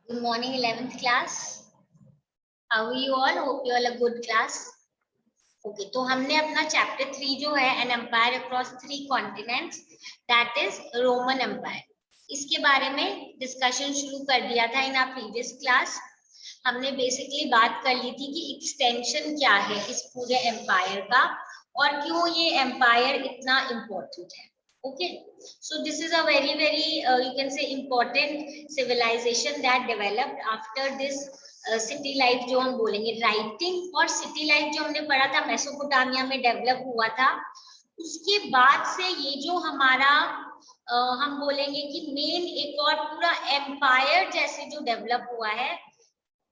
Good morning, 11th class. How are you all? Hope you all a good class. Okay, तो हमने अपना chapter 3 जो है an empire across 3 continents that is Roman empire, इसके बारे में डिस्कशन शुरू कर दिया था इन आवर प्रीवियस क्लास। हमने बेसिकली बात कर ली थी कि एक्सटेंशन क्या है इस पूरे एम्पायर का और क्यों ये एम्पायर इतना इम्पोर्टेंट है। Okay, so this is a very you can say important civilization that developed after this city life जो हम बोलेंगे। राइटिंग और सिटी लाइफ जो हमने पढ़ा था मेसोपोटामिया में डेवलप हुआ था, उसके बाद से ये जो हमारा हम बोलेंगे कि मेन एक और पूरा एम्पायर जैसे जो डेवलप हुआ है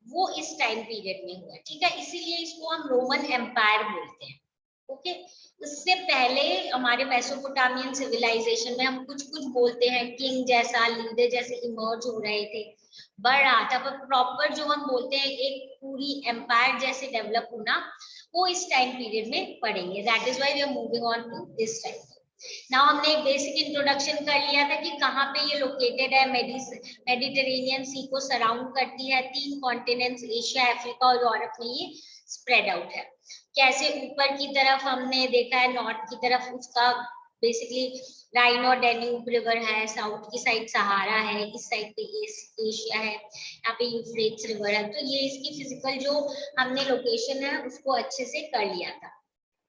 वो इस टाइम पीरियड में हुआ है। ठीक है, इसीलिए इसको हम रोमन एम्पायर बोलते हैं। ओके, उससे पहले हमारे मेसोपोटामियन सिविलाइजेशन में हम कुछ कुछ बोलते हैं किंग जैसा, लीडर जैसे इमर्ज हो रहे थे, बढ़ रहा था, पर प्रॉपर जो हम बोलते हैं एक पूरी एम्पायर जैसे डेवलप होना वो इस टाइम पीरियड में पढ़ेंगे। That is why we are moving on to this time. Now हमने एक बेसिक इंट्रोडक्शन कर लिया था कि कहाँ पे ये लोकेटेड है। मेडिटेरेनियन सी को सराउंड करती है, 3 कॉन्टिनेंट्स एशिया, अफ्रीका और यूरोप में ये स्प्रेड आउट है। कैसे ऊपर की तरफ हमने देखा है नॉर्थ की तरफ उसका बेसिकली राइन और डेन्यूब रिवर है, साउथ की साइड सहारा है, इस साइड पे एशिया है, यहाँ पे यूफ्रेट्स रिवर है। तो ये इसकी फिजिकल जो हमने लोकेशन है उसको अच्छे से कर लिया था।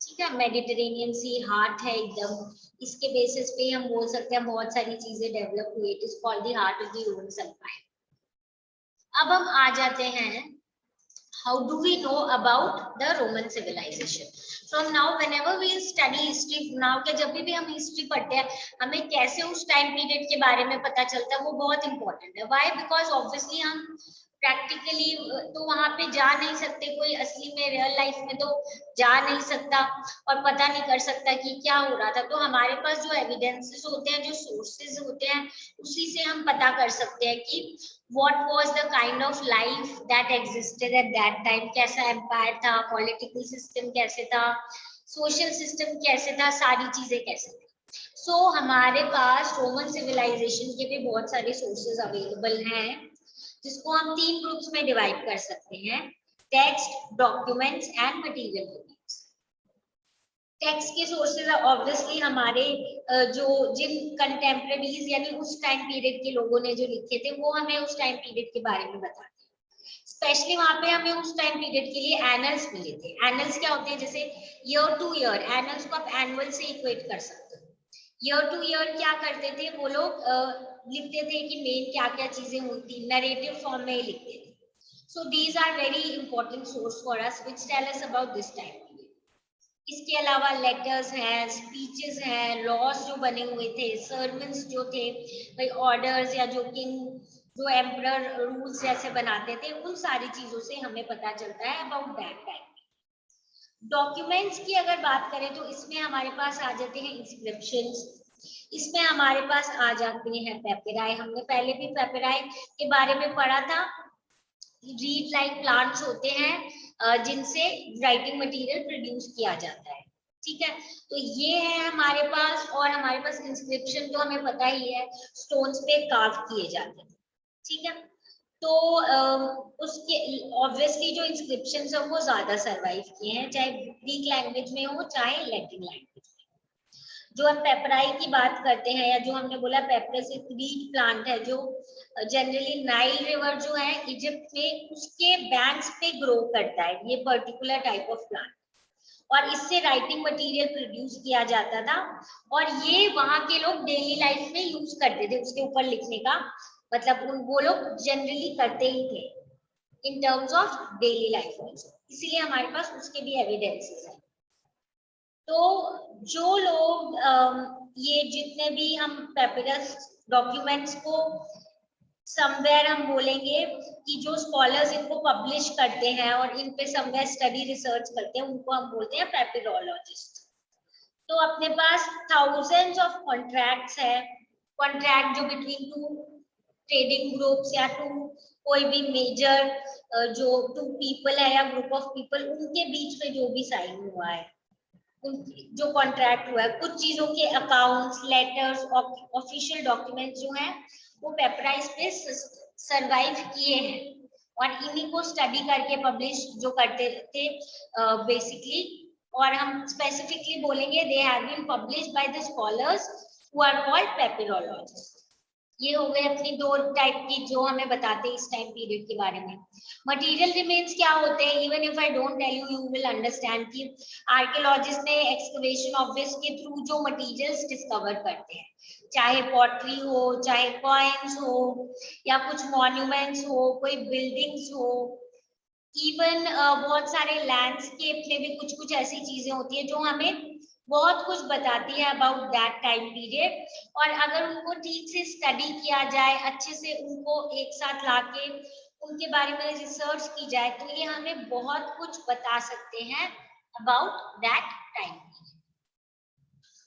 ठीक है, मेडिटेरेनियन सी हार्ट है एकदम, इसके बेसिस पे हम बोल सकते हैं बहुत सारी चीजें डेवलप हुई। It is called the heart of the Roman empire. अब हम आ जाते हैं how do we know about the Roman civilization? From now whenever we study history, now के जब भी हम हिस्ट्री पढ़ते हैं हमें कैसे उस टाइम पीरियड के बारे में पता चलता है वो बहुत इंपॉर्टेंट है। Why? Because obviously हम प्रैक्टिकली तो वहां पे जा नहीं सकते, कोई असली में रियल लाइफ में तो जा नहीं सकता और पता नहीं कर सकता कि क्या हो रहा था। तो हमारे पास जो एविडेंसेस होते हैं, जो सोर्सेज होते हैं, उसी से हम पता कर सकते हैं कि what was the kind of life that existed at that time, कैसा एम्पायर था, पॉलिटिकल सिस्टम कैसे था, सोशल सिस्टम कैसे था, सारी चीजें कैसे थी। सो हमारे पास रोमन सिविलाइजेशन के भी बहुत सारे सोर्सेज अवेलेबल हैं, जिसको हम 3 ग्रुप्स में डिवाइड कर सकते हैं: text, documents and material records. Text के सोर्सेज ऑब्वियसली हमारे जो जिन कंटेम्प्रेरीज यानी उस टाइम पीरियड के लोगों ने जो लिखे थे वो हमें उस टाइम पीरियड के बारे में बताते हैं। स्पेशली वहां पे हमें उस टाइम पीरियड के लिए एनल्स मिले थे। एनल्स क्या होते हैं? जैसे ईयर टू ईयर, एनल्स को आप एनुअल से इक्वेट कर सकते हो। ईयर टू ईयर क्या करते थे वो लोग? लिखते थे कि मेन क्या क्या चीजें होती, नरेटिव फॉर्म में ही लिखते थे। So these are very important source for us which tell us about this time. इसके अलावा लेटर्स हैं, स्पीचेस हैं, लॉज जो बने हुए थे, सर्मन्स जो थे, भाई ऑर्डर्स या जो किंग जो एम्परर रूल्स जैसे बनाते थे, उन सारी चीजों से हमें पता चलता है अबाउट दैट टाइम। डॉक्यूमेंट्स की अगर बात करें तो इसमें हमारे पास आ जाते हैं इंस्क्रिप्शंस, इसमें हमारे पास आ जाते हैं पेपराई। हमने पहले भी पेपराई के बारे में पढ़ा था। रीड लाइक प्लांट्स होते हैं जिनसे राइटिंग मटेरियल प्रोड्यूस किया जाता है। ठीक है, तो ये है हमारे पास। और हमारे पास इंस्क्रिप्शन तो हमें पता ही है, स्टोन्स पे कार्व किए जाते हैं। ठीक है, तो उसके ऑब्वियसली जो इंस्क्रिप्शन है वो ज्यादा सरवाइव किए हैं, चाहे ग्रीक लैंग्वेज में हो चाहे लैटिन लैंग्वेज में। जो हम पेपराई की बात करते हैं, या जो हमने बोला पेपरस एक रीड प्लांट है जो जनरली नाइल रिवर जो है इजिप्ट में उसके बैंक्स पे ग्रो करता है, ये पर्टिकुलर टाइप ऑफ प्लांट, और इससे राइटिंग मटेरियल प्रोड्यूस किया जाता था। और ये वहां के लोग डेली लाइफ में यूज करते थे उसके ऊपर लिखने का, मतलब वो लोग जनरली करते ही थे in terms of daily life also, इसीलिए हमारे पास उसके भी एविडेंसेस हैं। तो जो लोग ये जितने भी हम पेपरस डॉक्यूमेंट्स को समवेयर हम बोलेंगे कि जो स्कॉलर्स इनको पब्लिश करते हैं और इन पे समवेयर स्टडी रिसर्च करते हैं, उनको हम बोलते हैं पेपिरोलॉजिस्ट। तो अपने पास थाउजेंड्स ऑफ कॉन्ट्रैक्ट्स है, कॉन्ट्रैक्ट जो बिटवीन 2 ट्रेडिंग ग्रुप्स या 2 कोई भी मेजर जो 2 पीपल है या ग्रुप ऑफ पीपल, उनके बीच में जो भी साइन हुआ है, जो कॉन्ट्रैक्ट हुआ है, कुछ चीजों के अकाउंट्स, लेटर्स, ऑफिशियल डॉक्यूमेंट्स जो हैं वो पेपराइज पे सरवाइव किए हैं और इन्हीं को स्टडी करके पब्लिश जो करते थे बेसिकली, और हम स्पेसिफिकली बोलेंगे they have been published by the scholars who are called papyrologist. ये हो गए अपनी दो टाइप की जो हमें बताते हैं इस टाइम पीरियड के बारे में। मटेरियल रिमेन्स क्या होते हैं, even if I don't tell you, you will understand कि आर्कियोलॉजिस्ट ने एक्सकवेशन ऑफ दिस के थ्रू जो मटेरियल्स डिस्कवर करते हैं, चाहे पॉटरी हो, चाहे कॉइन्स हो, या कुछ मॉन्यूमेंट्स हो, कोई बिल्डिंग्स हो, इवन बहुत सारे लैंडस्केप में भी कुछ कुछ ऐसी चीजें होती है जो हमें बहुत कुछ बताती है अबाउट दैट टाइम पीरियड। और अगर उनको ठीक से स्टडी किया जाए, अच्छे से उनको एक साथ लाके उनके बारे में रिसर्च की जाए, तो ये हमें बहुत कुछ बता सकते हैं about that time period.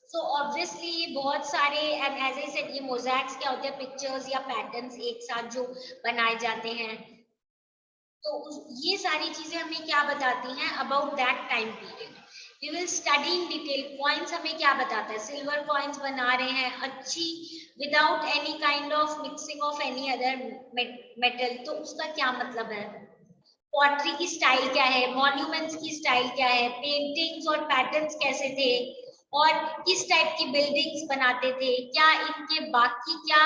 So obviously ये बहुत सारे, एंड एज आई सेड, ये मोज़ैक्स क्या होते हैं, पिक्चर्स या पैटर्न्स एक साथ जो बनाए जाते हैं, तो ये सारी चीजें हमें क्या बताती हैं about that time period. We will study in detail. Coins हमें क्या बताता है, सिल्वर कॉइन्स बना रहे हैं अच्छी, without any kind of mixing of any other metal, तो उसका क्या मतलब है। पॉटरी की स्टाइल क्या है, मॉन्यूमेंट्स की स्टाइल क्या है, पेंटिंग्स और पैटर्न्स कैसे थे, और किस टाइप की बिल्डिंग्स बनाते थे, क्या इनके बाकी क्या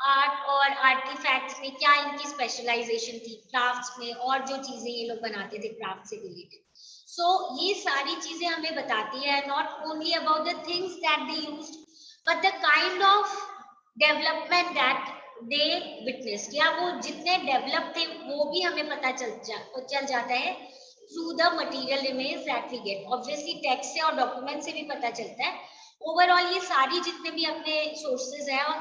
आर्ट और आर्टिफैक्ट्स में क्या इनकी स्पेशलाइजेशन थी, क्राफ्ट्स में, और जो चीजें ये लोग बनाते थे क्राफ्ट से रिलेटेड। सो ये सारी चीजें हमें बताती है not only about the things that they used, but the kind of development that they witnessed, या वो जितने डेवलप थे वो भी हमें पता चल जाता है through the material remains that we get. Obviously text से और डॉक्यूमेंट से भी पता चलता है। ओवरऑल ये सारी जितने भी अपने सोर्सेज हैं और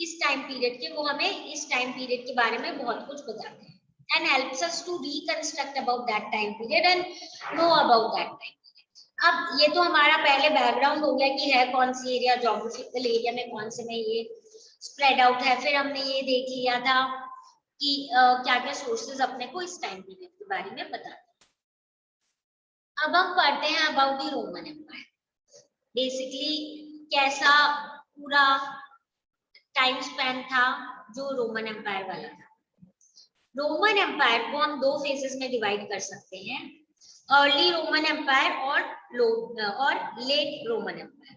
इस टाइम पीरियड के, वो हमें इस टाइम पीरियड के बारे में बहुत कुछ बताते हैं and helps us to reconstruct about that time period and know about that time period। अब ये तो हमारा पहले बैकग्राउंड हो गया कि है कौन सी एरिया, ज्योग्राफिकल एरिया में कौन से में ये स्प्रेड आउट है। फिर हमने ये देख लिया था कि क्या क्या सोर्सेज अपने को इस टाइम पीरियड के बारे में बताते हैं। अब हम पढ़ते हैं about the Roman empire, basically कैसा पूरा टाइम स्पेन था जो रोमन एम्पायर वाला था। रोमन एम्पायर को हम दो फेजेस में डिवाइड कर सकते हैं, अर्ली रोमन एम्पायर और लेट रोमन एम्पायर,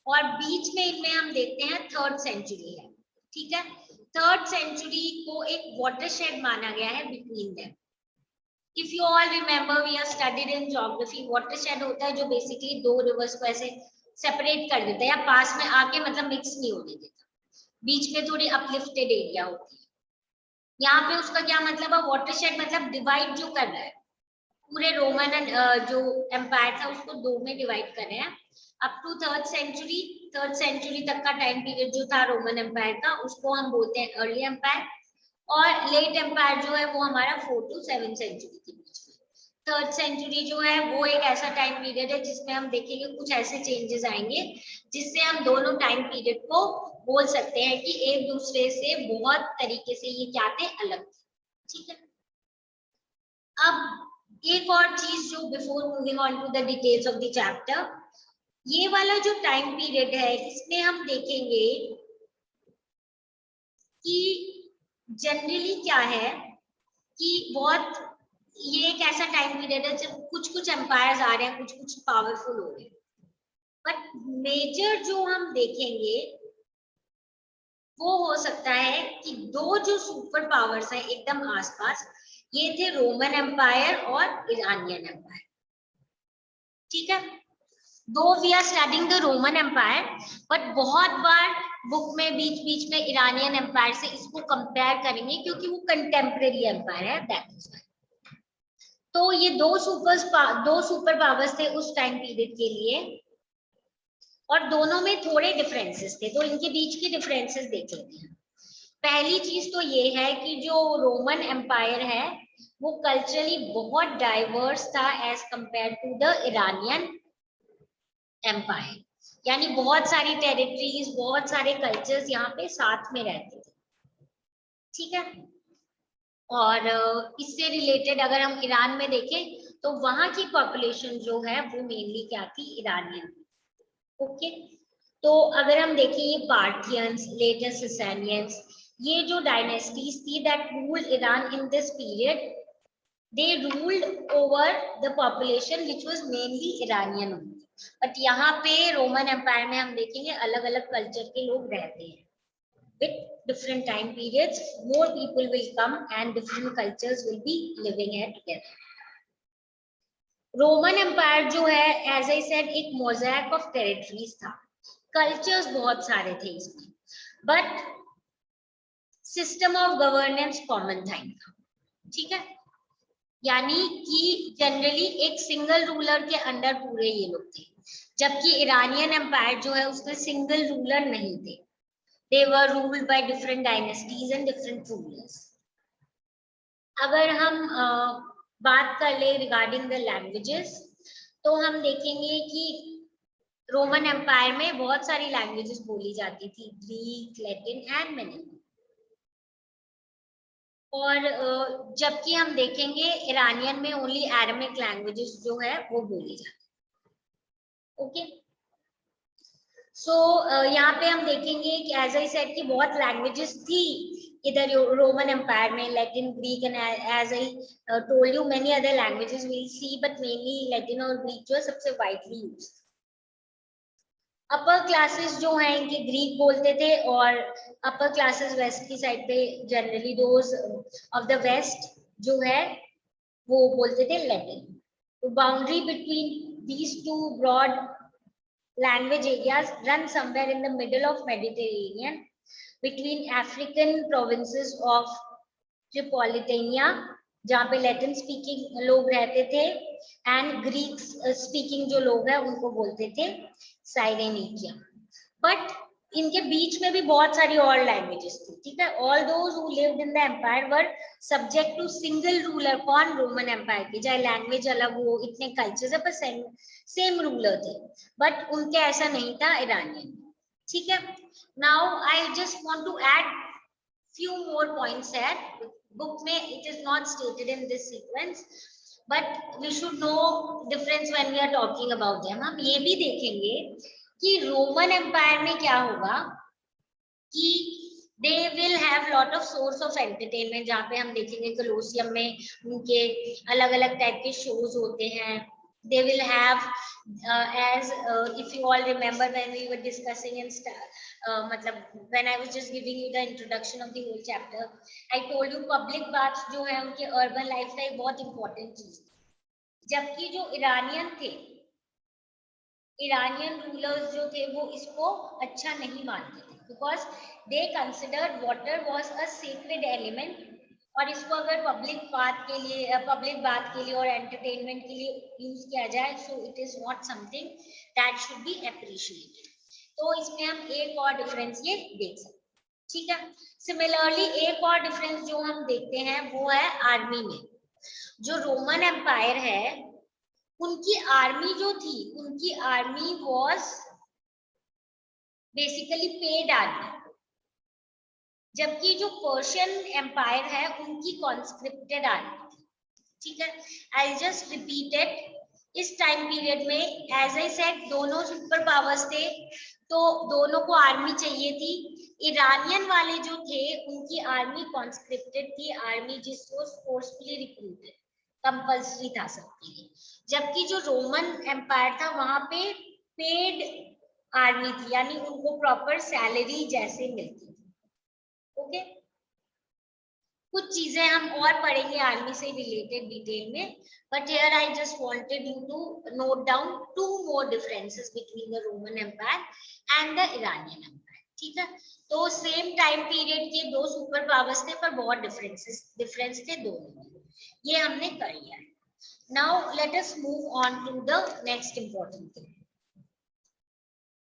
और बीच में इनमें हम देखते हैं थर्ड सेंचुरी है। ठीक है, थर्ड सेंचुरी को एक वाटरशेड माना गया है between them. If you all remember, we are studied in geography, watershed होता है जो बेसिकली दो रिवर्स को ऐसे सेपरेट कर देता है या पास में आके मतलब मिक्स नहीं होने देता, बीच में थोड़ी अपलिफ्टेड एरिया होती है। यहाँ पे उसका क्या मतलब है, वाटरशेड मतलब डिवाइड जो कर रहा है, पूरे रोमन जो एम्पायर था उसको दो में डिवाइड कर रहे हैं अप टू थर्ड सेंचुरी तक का टाइम पीरियड जो था रोमन एम्पायर का, उसको हम बोलते हैं अर्ली एम्पायर। और लेट एम्पायर जो है वो हमारा 4 to 7 सेंचुरी के बीच में। थर्ड सेंचुरी जो है वो एक ऐसा टाइम पीरियड है जिसमें हम देखेंगे कुछ ऐसे चेंजेस आएंगे जिससे हम दोनों टाइम पीरियड को बोल सकते हैं कि एक दूसरे से बहुत तरीके से ये क्या थे, अलग थे। ठीक है, अब एक और चीज जो before moving on to the details of the chapter, ये वाला जो टाइम पीरियड है इसमें हम देखेंगे कि जनरली क्या है कि बहुत ये एक ऐसा टाइम पीरियड है जब कुछ कुछ एम्पायर्स आ रहे हैं, कुछ कुछ पावरफुल हो रहे हैं, बट मेजर जो हम देखेंगे वो हो सकता है कि दो जो सुपर पावर्स हैं एकदम आसपास, ये थे रोमन एम्पायर और इरानियन एम्पायर। ठीक है, though we are studying the Roman empire, but बहुत बार बुक में बीच बीच में इरानियन एम्पायर से इसको कंपेयर करेंगे क्योंकि वो कंटेम्परेरी एम्पायर है, दैट इज व्हाई। तो ये दो सुपर पावर्स थे उस टाइम पीरियड के लिए, और दोनों में थोड़े डिफरेंसेस थे, तो इनके बीच की डिफरेंसेस देख लेते हैं। पहली चीज तो ये है कि जो रोमन एम्पायर है वो कल्चरली बहुत डाइवर्स था as compare to the Iranian empire, यानी बहुत सारी टेरिटरीज, बहुत सारे कल्चर्स यहाँ पे साथ में रहते थे। ठीक है, और इससे रिलेटेड अगर हम ईरान में देखें तो वहां की पॉपुलेशन जो है वो मेनली क्या थी, इरानियन। ओके, तो अगर हम देखें ये पार्थियंस, लेटर ससानियंस, ये जो डायनेस्टीज थी that ruled Iran in this period, they ruled over the population which was mainly Iranian. But यहाँ पे रोमन एम्पायर में हम देखेंगे अलग अलग कल्चर के लोग रहते हैं। With different time periods, more people will come and different cultures will be living here together. Roman empire जो है, एज आई सेड, एक मोज़ैक ऑफ टेरिटरीज था, कल्चर्स बहुत सारे थे इसमें, but system of governance common था इनका, ठीक है। यानी कि जनरली एक सिंगल रूलर के अंडर पूरे ये लोग थे, जबकि ईरानियन एम्पायर जो है उसमें सिंगल रूलर नहीं थे, they were ruled by different dynasties and different rulers. अगर हम बात कर ले रिगार्डिंग द लैंग्वेजेस, तो हम देखेंगे कि रोमन एम्पायर में बहुत सारी लैंग्वेजेस बोली जाती थी, ग्रीक, लैटिन एंड मैनी। और जबकि हम देखेंगे ईरानियन में ओनली अरामिक लैंग्वेजेस जो है वो बोली जाती है। ओके, सो यहाँ पे हम देखेंगे कि एज आई सेड कि बहुत लैंग्वेजेस थी इधर रोमन एम्पायर में, Latin, Greek and as I told you many other languages will see, but mainly Latin और ग्रीक जो है सबसे वाइडली यूज। अपर क्लासेस जो हैं इनके ग्रीक बोलते थे, और अपर क्लासेस वेस्ट की साइड पे generally those of the west जो है वो बोलते थे लैटिन। तो boundary between these two broad language areas run somewhere in the middle of Mediterranean between African provinces of Tripolitania, जहाँ पे लैटिन स्पीकिंग लोग रहते थे, एंड ग्रीक स्पीकिंग जो लोग हैं उनको बोलते थे साइरेनिकिया। बट इनके बीच में भी बहुत सारी और लैंग्वेजेस थी, ठीक है। All those who lived in the empire were subject to single ruler, कौन? रोमन एम्पायर की, चाहे लैंग्वेज अलग हो, इतने कल्चर्स है पर सेम रूलर थे, बट उनके ऐसा नहीं था ईरानियन, ठीक है। Now I just want to add few more points here. Book में it is not stated in this sequence, but we should know difference when we are talking about them. हम ये भी देखेंगे कि रोमन एम्पायर में क्या होगा कि they will have lot of source of entertainment, जहाँ पे हम देखेंगे कोलोसियम में उनके अलग अलग टाइप के शोज होते हैं। They will have as if you all remember when we were discussing in मतलब when I was just giving you the introduction of the whole chapter, I told you public baths जो है उनके urban life का एक बहुत important चीज, जबकि जो ईरानियन थे, ईरानियन रूलर्स जो थे वो इसको अच्छा नहीं मानते थे, because they considered water was a sacred element, और इसको अगर पब्लिक बात के लिए और एंटरटेनमेंट के लिए यूज किया जाए, so it is not something that should be appreciated. तो इसमें हम एक और डिफरेंस ये देख सकते हैं, ठीक है। सिमिलरली एक और डिफरेंस जो हम देखते हैं वो है आर्मी में। जो रोमन एम्पायर है उनकी आर्मी जो थी, उनकी army was basically paid army, जबकि जो पर्शियन एम्पायर है उनकी कॉन्स्क्रिप्टेड आर्मी थी, ठीक है। आई जस्ट रिपीटेड, इस टाइम पीरियड में एज आई सेड दोनों सुपर पावर्स थे, तो दोनों को आर्मी चाहिए थी। ईरानियन वाले जो थे उनकी आर्मी कॉन्स्क्रिप्टेड थी, आर्मी जिसको फोर्सफुली रिक्रूटेड, कंपल्सरी था सबके लिए, जबकि जो रोमन एम्पायर था वहां पे पेड आर्मी थी, यानी उनको प्रॉपर सैलरी जैसे मिलती थी। ओके, कुछ चीजें हम और पढ़ेंगे आर्मी से रिलेटेड डिटेल में, but here I just wanted you to note down two more differences between the Roman empire and the Iranian empire, ठीक है। तो सेम टाइम पीरियड के दो सुपर पावर्स थे, पर बहुत डिफरेंस थे दोनों में, ये हमने कर लिया है। Now let us move on to the next important thing.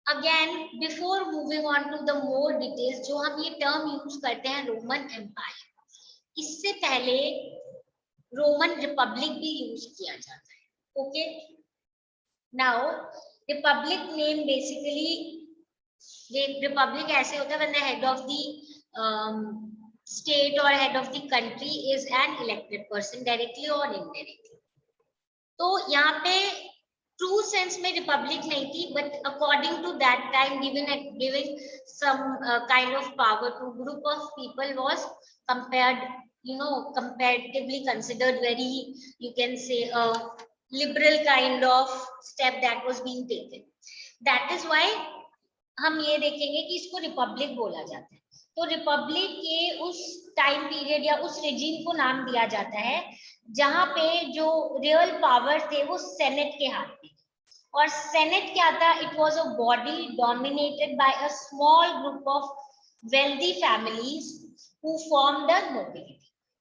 Again before moving on to the more details, जो हम ये टर्म यूज करते हैं रोमन एम्पायर, इससे पहले रोमन रिपब्लिक भी यूज किया जाता है। Okay, now republic name basically, republic ऐसे होता है when the head of the state और head of the country is an elected person directly और इनडायरेक्टली। तो यहाँ पे ट्रू सेंस में रिपब्लिक नहीं थी, but according to that time giving some kind of power to group of people was compared, comparatively considered very, you can say, a liberal kind of step that was being taken. That is why हम ये देखेंगे कि इसको Republic बोला जाता है। तो Republic के उस टाइम पीरियड या उस रेजिम को नाम दिया जाता है जहां पे जो रियल पावर थे वो सेनेट के हाथ में। और सेनेट क्या था? It was a body dominated by a small group of wealthy families who form the nobility.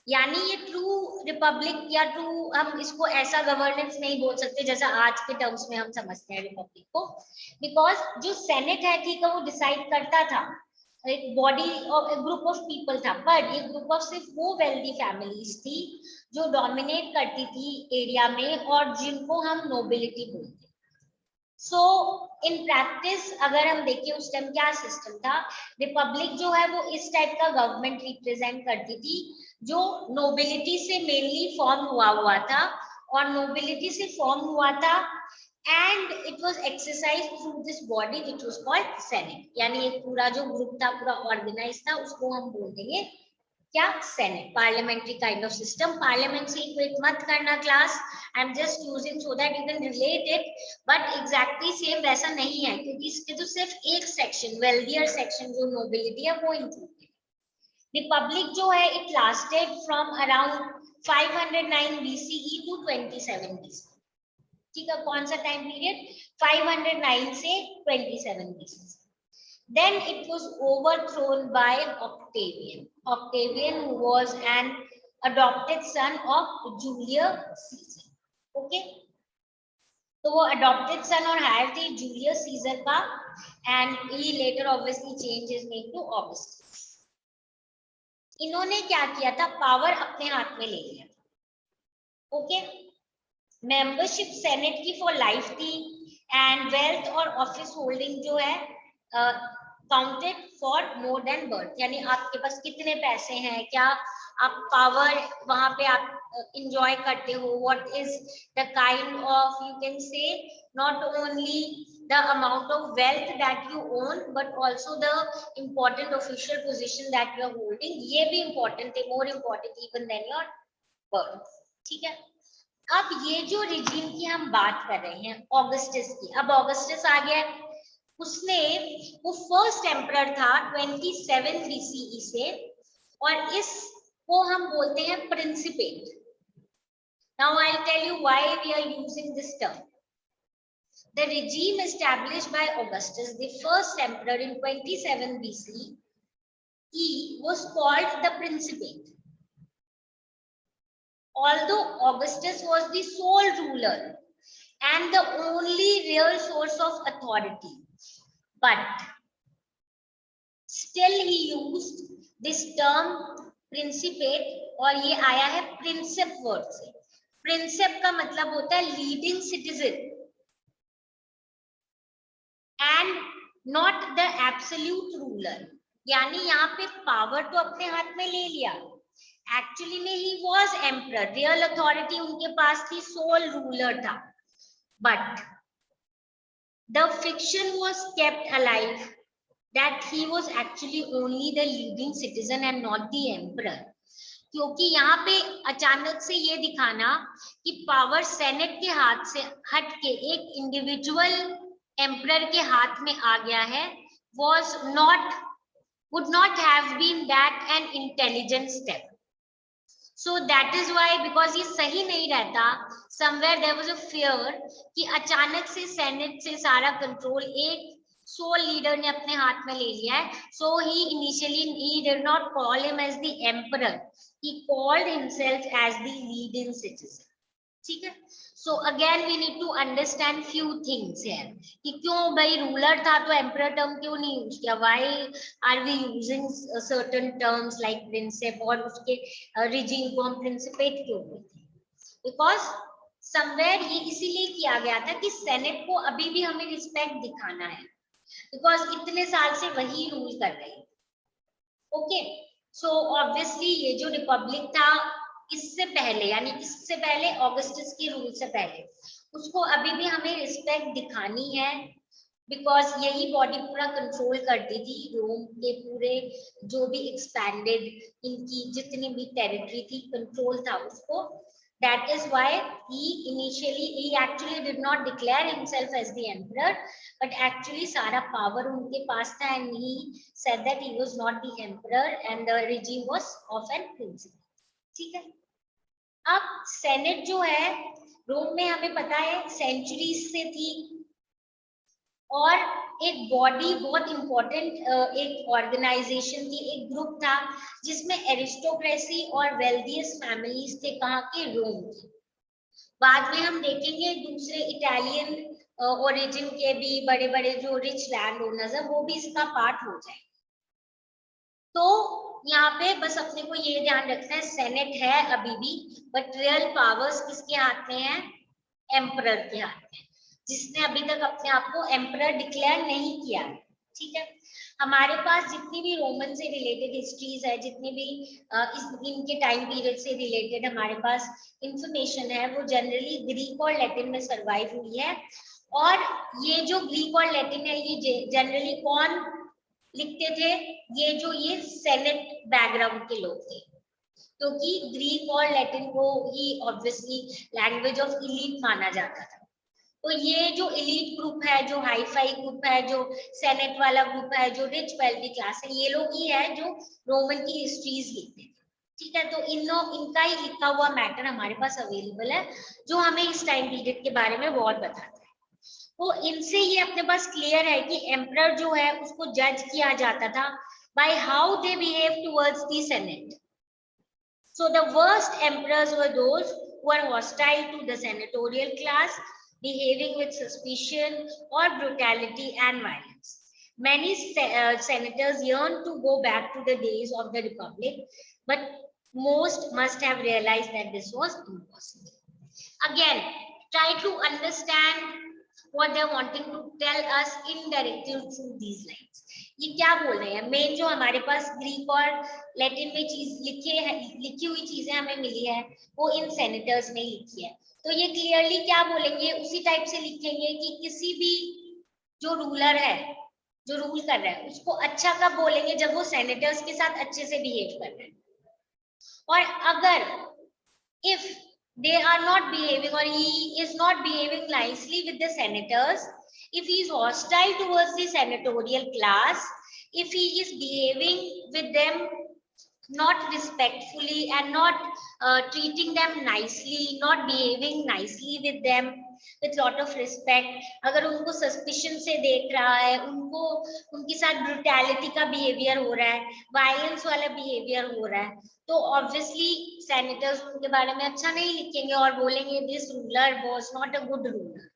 यानी ये ट्रू रिपब्लिक या ट्रू, हम इसको ऐसा गवर्नेंस नहीं बोल सकते जैसा आज के टर्म्स में हम समझते हैं रिपब्लिक को, बिकॉज जो सेनेट है, ठीक है, वो डिसाइड करता था, एक बॉडी और एक ग्रुप ऑफ पीपल था, पर ये ग्रुप ऑफ सिर्फ वो वेल्दी फैमिलीज थी जो डोमिनेट करती थी एरिया में और जिनको हम नोबिलिटी बोलते। सो इन प्रैक्टिस अगर हम देखें उस टाइम क्या सिस्टम था, रिपब्लिक जो है वो इस टाइप का गवर्नमेंट रिप्रेजेंट करती थी जो नोबिलिटी से मेनली फॉर्म हुआ था, और नोबिलिटी से फॉर्म हुआ था and it was exercised through this body which was called senate. यानी एक पूरा जो ग्रुप था, पूरा ऑर्गेनाइज था, उसको हम बोल देंगे क्या? Senate. Parliamentary kind of system. Parliament से इक्वेट मत करना class, I am just using so that you can relate it, but exactly same वैसा नहीं है, क्योंकि इसके तो सिर्फ एक सेक्शन, वेल्दियर सेक्शन जो नोबिलिटी है, वो इंक्लूड है। रिपब्लिक जो है it lasted from around 509 BCE to 27 BCE। ठीक है, कौन सा टाइम पीरियड? 509 से 27 BCE। Then it was overthrown by Octavian. Octavian, who was an adopted son of Julius Caesar. Okay? तो वो adopted son और hire थे Julius Caesar का, and he later obviously changed his name to Augustus. इन्होंने क्या किया था? Power अपने हाथ में ले लिया। ओके, मेंबरशिप सेनेट की फॉर लाइफ थी, एंड वेल्थ और ऑफिस होल्डिंग जो है counted for more than birth. यानी आपके पास कितने पैसे हैं, क्या आप पावर वहां पे आप इंजॉय करते हो, what is the kind of, you can say, not only the amount of wealth that you own but also the important official position that you are holding, ये भी important है, more important even than your birth। ठीक है, अब ये जो regime की हम बात कर रहे हैं ऑगस्टस की, अब ऑगस्टस आ गया, उसने वो फर्स्ट एम्परर था 27 BCE से, और इसको हम बोलते हैं principate. Now I will tell you why we are using this term. The regime established by Augustus, the first emperor in 27 BCE, was called the Principate. Although Augustus was the sole ruler and the only real source of authority, but still he used this term Principate, और ये आया है Prinsep word से। Prinsep का मतलब होता है leading citizen and not the absolute ruler. यानी यहाँ पे पावर तो अपने हाथ में ले लिया, एक्चुअली में he was emperor, real authority उनके पास थी, सोल रूलर था, but the fiction was kept alive that he was actually only the leading citizen and not the emperor. क्योंकि यहाँ पे अचानक से ये दिखाना कि पावर सेनेट के हाथ से हट के एक इंडिविजुअल एम्परर के हाथ में आ गया है, would not have been that an intelligent step. So that is why, because ये सही नहीं रहता, somewhere there was a fear कि अचानक से सेनेट से सारा कंट्रोल एक सोल लीडर ने अपने हाथ में ले लिया है। So he did not call him as the emperor, he called himself as the leading citizen। ठीक है, so again we need to understand few things here कि क्यों भाई रूलर था तो एम्परर टर्म क्यों नहीं यूज किया, why are we using certain terms like princeps, और उसके रिजीम को हम प्रिंसिपेट क्यों बोलते हैं? बिकॉज समवेयर ये इसीलिए किया गया था कि सेनेट को अभी भी हमें रिस्पेक्ट दिखाना है, बिकॉज इतने साल से वही रूल कर रहे हैं। ओके, सो ऑब्वियसली ये जो रिपब्लिक था इससे पहले, यानी इससे पहले ऑगस्टस के रूल से पहले, उसको अभी भी हमें रिस्पेक्ट दिखानी है, बिकॉज यही बॉडी पूरा कंट्रोल करती थी रोम के पूरे जो भी एक्सपैंडेड इनकी जितनी भी टेरिटरी थी, कंट्रोल था उसको. That is why he actually did not declare himself as the emperor, but actually सारा power उनके पास था, and he said that he was not the emperor and the regime was of an principle. ठीक है. अब senate जो है रोम में हमें पता है सेंचुरीज से थी, और एक बॉडी बहुत इंपॉर्टेंट एक ऑर्गेनाइजेशन थी, एक ग्रुप था जिसमें एरिस्टोक्रेसी और वेल्थियस्ट फैमिलीज थे, कहाँ के, रोम के. बाद में हम देखेंगे दूसरे इटालियन ओरिजिन के भी बड़े बड़े जो रिच लैंड ओनर्स हैं वो भी इसका पार्ट हो जाए. तो यहाँ पे बस अपने को ये ध्यान रखना है, सेनेट है अभी भी, बट रियल पावर्स किसके हाथ में है, एम्परर के हाथ में, जिसने अभी तक अपने आप को एम्परर डिक्लेयर नहीं किया. ठीक है. हमारे पास जितनी भी रोमन से रिलेटेड हिस्ट्रीज है, जितनी भी इनके टाइम पीरियड से रिलेटेड हमारे पास इंफॉर्मेशन है, वो जनरली ग्रीक और लैटिन में सर्वाइव हुई है. और ये जो ग्रीक और लैटिन है ये जनरली कौन लिखते थे, ये सेनेट बैकग्राउंड के लोग थे, क्योंकि ग्रीक और लैटिन को ही ऑब्वियसली लैंग्वेज ऑफ इलीट माना जाता था. तो ये जो इलीट ग्रुप है, जो हाई फाई ग्रुप है, जो सेनेट वाला ग्रुप है, जो रिच वेल्दी क्लास है, ये लोग ही है जो रोमन की हिस्ट्रीज लिखते थे. ठीक है. तो इनका ही लिखा हुआ मैटर हमारे पास अवेलेबल है, जो हमें इस टाइम पीरियड के बारे में बहुत बताता है. तो इनसे ये अपने पास क्लियर है कि एम्परर जो है उसको जज किया जाता था by how they behave towards the senate. So the worst emperors were those who were hostile to the senatorial class, behaving with suspicion or brutality and violence. Many senators yearned to go back to the days of the republic, but most must have realized that this was impossible. Again, try to understand what they're wanting to tell us indirectly through these lines. ये क्या बोल रहे हैं, main जो हमारे पास Greek और Latin में चीज लिखी हुई चीजें हमें मिली है वो इन सेनेटर्स ने लिखी है. तो ये क्लियरली क्या बोलेंगे, उसी टाइप से लिखेंगे कि किसी भी जो रूलर है, जो रूल कर रहा है, उसको अच्छा कब बोलेंगे, जब वो सेनेटर्स के साथ अच्छे से बिहेव कर रहे हैं. और अगर if they are not behaving or he is not behaving nicely with the senators, if he is hostile towards the senatorial class, if he is behaving with them not respectfully and not treating them nicely, not behaving nicely with them with lot of respect, अगर उनको suspicion से देख रहा है, उनको उनके साथ brutality का बिहेवियर हो रहा है, वायलेंस वाला बिहेवियर हो रहा है, तो ऑब्वियसली सेनेटर्स उनके बारे में अच्छा नहीं लिखेंगे और बोलेंगे this ruler was not a good ruler.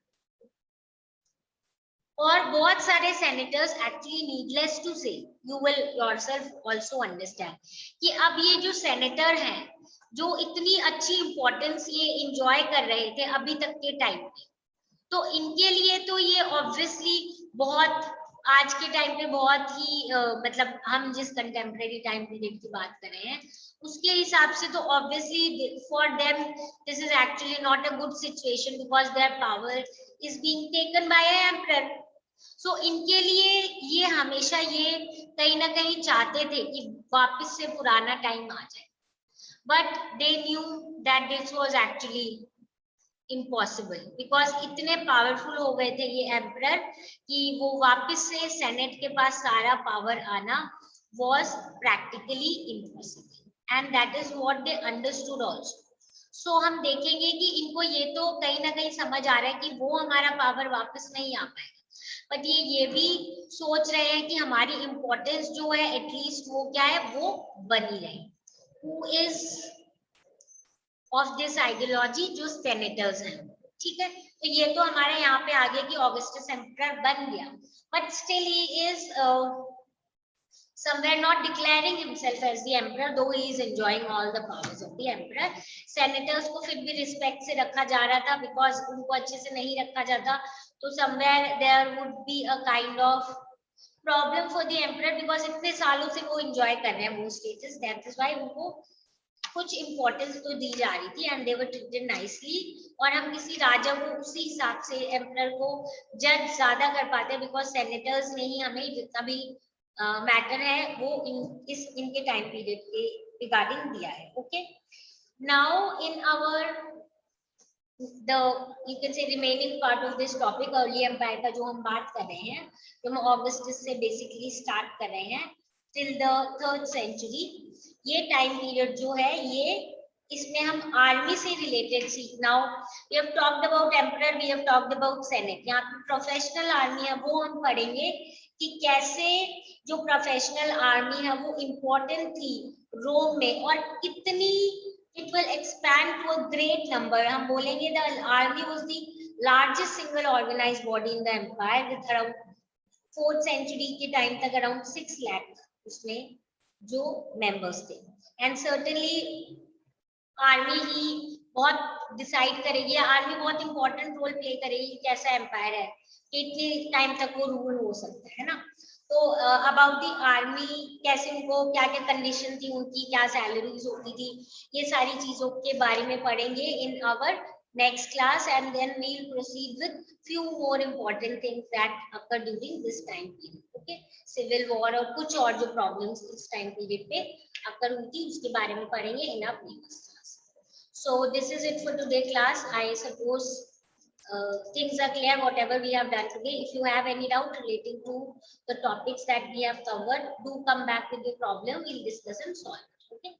और बहुत सारे सेनेटर्स एक्चुअली नीडलेस टू से, you will yourself also understand कि अब ये जो सेनेटर हैं जो इतनी अच्छी इंपॉर्टेंस ये एंजॉय कर रहे थे अभी तक के टाइम पे, तो इनके लिए तो ये ऑब्वियसली बहुत आज के टाइम पे बहुत ही मतलब हम जिस कंटेम्प्रेरी टाइम पीरियड की बात कर रहे हैं उसके हिसाब से तो obviously for them this is actually not a good situation because their power is being taken by a emperor. So इनके लिए ये हमेशा ये कहीं ना कहीं चाहते थे कि वापस से पुराना टाइम आ जाए, but they knew that this was actually impossible because इतने पावरफुल हो गए थे ये एम्परर कि वो वापस से सेनेट के पास सारा पावर आना was practically impossible and that is what they understood also. So हम देखेंगे कि इनको ये तो कहीं ना कहीं समझ आ रहा है कि वो हमारा पावर वापस नहीं आ पाएगा, बट ये भी सोच रहे हैं कि हमारी इम्पोर्टेंस जो है एटलीस्ट वो क्या है, वो बनी रहे. Who is of this ideology, जो सेनेटर्स हैं. ठीक है. तो ये तो हमारे यहाँ पे आगे की ऑगस्टस एम्परर बन गया, but still he is somewhere not declaring himself as the emperor, though he is enjoying all the powers of the emperor. Senators को फिर भी रिस्पेक्ट से रखा जा रहा था बिकॉज उनको अच्छे से नहीं रखा जाता, तो somewhere there would be a kind of problem for the emperor because इतने सालों से वो enjoy कर रहे हैं वो status, that is why उनको कुछ इम्पोर्टेंस तो दी जा रही थी and they were treated nicely, और हम किसी राजा को उसी हिसाब से एम्परर को जज ज्यादा कर पाते हैं बिकॉज सेनेटर्स ने ही हमें जितना भी मैटर है वो इनके टाइम पीरियड के रिगार्डिंग दिया है. Okay, now in our the you can say remaining part of this topic early empire का जो हम बात कर रहे हैं, तो हम ऑगस्टस से बेसिकली स्टार्ट कर रहे हैं till the 3rd century. ये टाइम पीरियड जो है ये इसमें हम आर्मी से related now we have talked about emperor, we have talked about senate. यहाँ पे प्रोफेशनल आर्मी है वो हम पढ़ेंगे कि कैसे जो प्रोफेशनल आर्मी है वो इम्पोर्टेंट थी रोम में और कितनी it will expand to a great number. हम बोलेंगे the army was the largest single organized body in the empire with around 4th century के टाइम तक around 6 lakh उसमें जो members थे. And certainly आर्मी ही बहुत डिसाइड करेगी, आर्मी बहुत इंपॉर्टेंट रोल प्ले करेगी कैसा एम्पायर है, कितने टाइम तक वो रूल हो सकता है ना. तो अबाउट द आर्मी, कैसे उनको क्या क्या कंडीशन थी उनकी, क्या सैलरीज होती थी, ये सारी चीजों के बारे में पढ़ेंगे in our next class. And then we will proceed with few more important things that occur during this time period. Okay, civil war और कुछ और जो प्रॉब्लम्स इस टाइम पीरियड पे अकर हुई उसके बारे में पढ़ेंगे in our next class. So this is it for today class. I suppose things are clear whatever we have done today. If you have any doubt relating to the topics that we have covered, do come back with your problem. We'll discuss and solve. Okay.